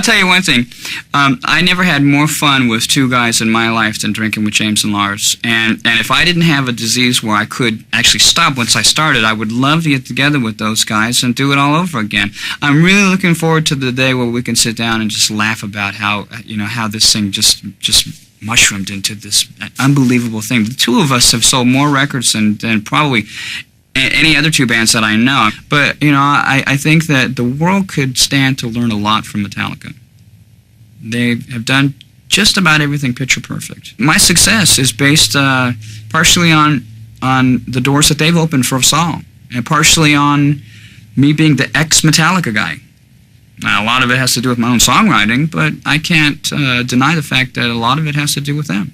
I'll tell you one thing. I never had more fun with two guys in my life than drinking with James and Lars. And if I didn't have a disease where I could actually stop once I started, I would love to get together with those guys and do it all over again. I'm really looking forward to the day where we can sit down and just laugh about how this thing just mushroomed into this unbelievable thing. The two of us have sold more records than probably any other two bands that I know. But, I think that the world could stand to learn a lot from Metallica. They have done just about everything picture perfect. My success is based partially on the doors that they've opened for us all, and partially on me being the ex-Metallica guy. Now, a lot of it has to do with my own songwriting, but I can't deny the fact that a lot of it has to do with them.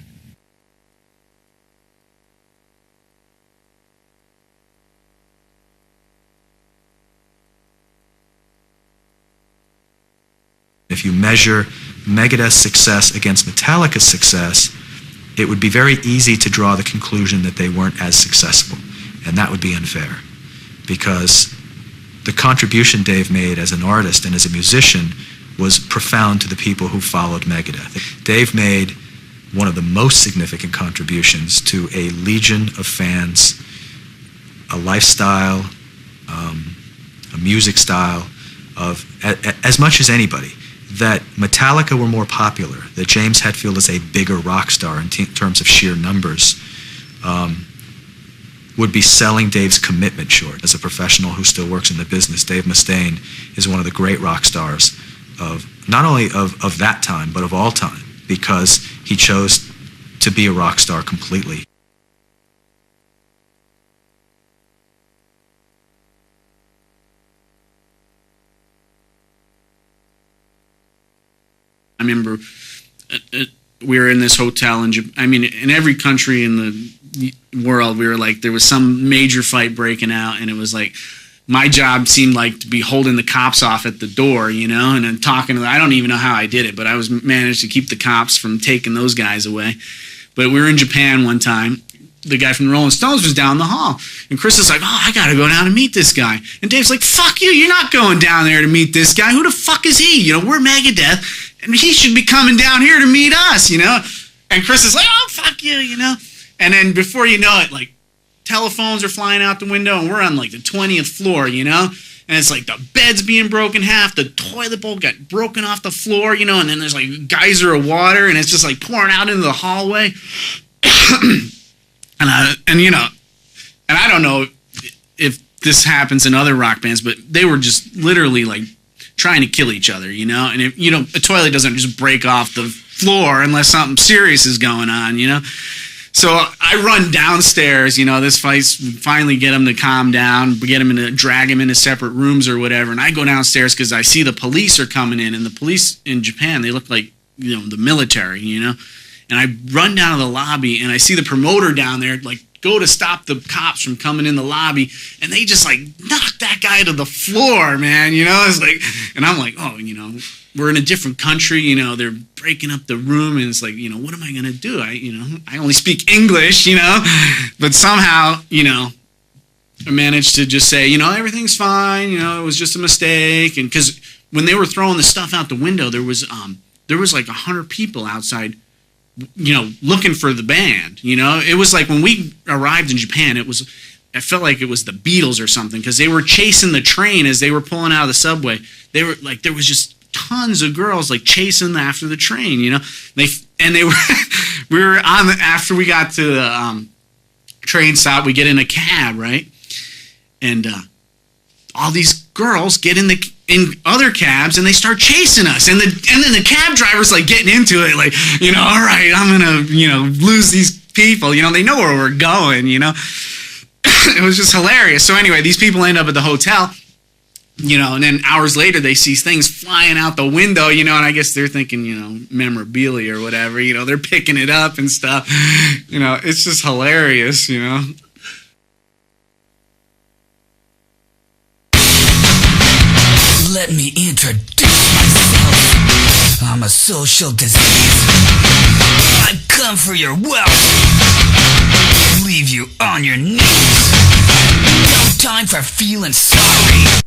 If you measure Megadeth's success against Metallica's success, it would be very easy to draw the conclusion that they weren't as successful, and that would be unfair, because the contribution Dave made as an artist and as a musician was profound to the people who followed Megadeth. Dave made one of the most significant contributions to a legion of fans, a lifestyle, a music style of as much as anybody. That Metallica were more popular, that James Hetfield is a bigger rock star in terms of sheer numbers, would be selling Dave's commitment short. As a professional who still works in the business, Dave Mustaine is one of the great rock stars of not only of that time, but of all time, because he chose to be a rock star completely. I remember we were in this hotel in every country in the world, we were like, there was some major fight breaking out, and it was like, my job seemed like to be holding the cops off at the door, and then talking to them. I don't even know how I did it, but I managed to keep the cops from taking those guys away. But we were in Japan one time. The guy from the Rolling Stones was down the hall, and Chris is like, oh, I gotta go down and meet this guy. And Dave's like, fuck you, you're not going down there to meet this guy. Who the fuck is he? We're Megadeth, and he should be coming down here to meet us, And Chris is like, oh, fuck you, And then before you know it, like, telephones are flying out the window, and we're on like the 20th floor, And it's like the bed's being broken half, the toilet bowl got broken off the floor, and then there's like a geyser of water, and it's just like pouring out into the hallway. And I don't know if this happens in other rock bands, but they were just literally like trying to kill each other, And if a toilet doesn't just break off the floor unless something serious is going on, So I run downstairs, this fight's finally get him to calm down, drag him into separate rooms or whatever. And I go downstairs because I see the police are coming in, and the police in Japan, they look like, the military, And I run down to the lobby, and I see the promoter down there, like, go to stop the cops from coming in the lobby, and they just, like, knock that guy to the floor, man, It's like, and I'm like, oh, we're in a different country, they're breaking up the room, and it's like, what am I going to do? I only speak English, but somehow, I managed to just say, everything's fine, it was just a mistake, and because when they were throwing the stuff out the window, there was like 100 people outside, looking for the band, It was like when we arrived in Japan, I felt like it was the Beatles or something, because they were chasing the train as they were pulling out of the subway. They were like, there was just tons of girls like chasing after the train, They were, we were on after we got to the train stop, we get in a cab, right? And all these girls get in other cabs, and they start chasing us, and then the cab driver's like getting into it, like, all right, I'm gonna lose these people, they know where we're going, It was just hilarious. So anyway, these people end up at the hotel, and then hours later they see things flying out the window, and I guess they're thinking, memorabilia or whatever, they're picking it up and stuff, it's just hilarious, Let me introduce myself. I'm a social disease. I come for your wealth. Leave you on your knees. No time for feeling sorry.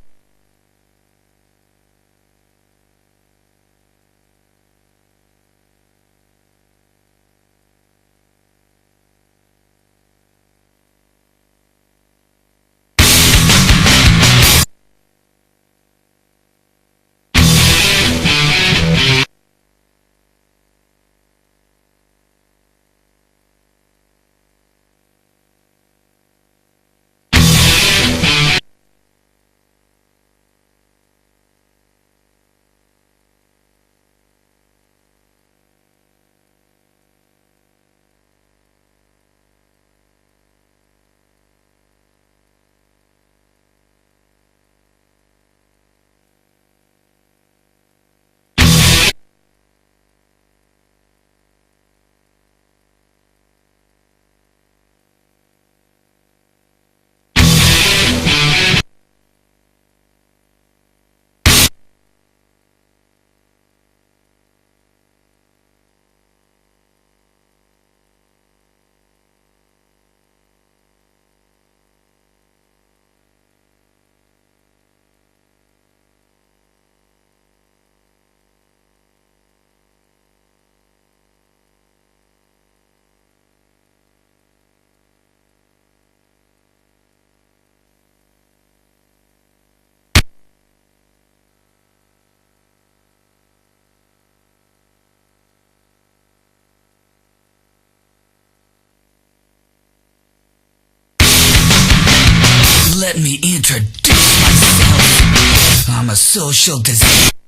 Let me introduce myself. I'm a social disease.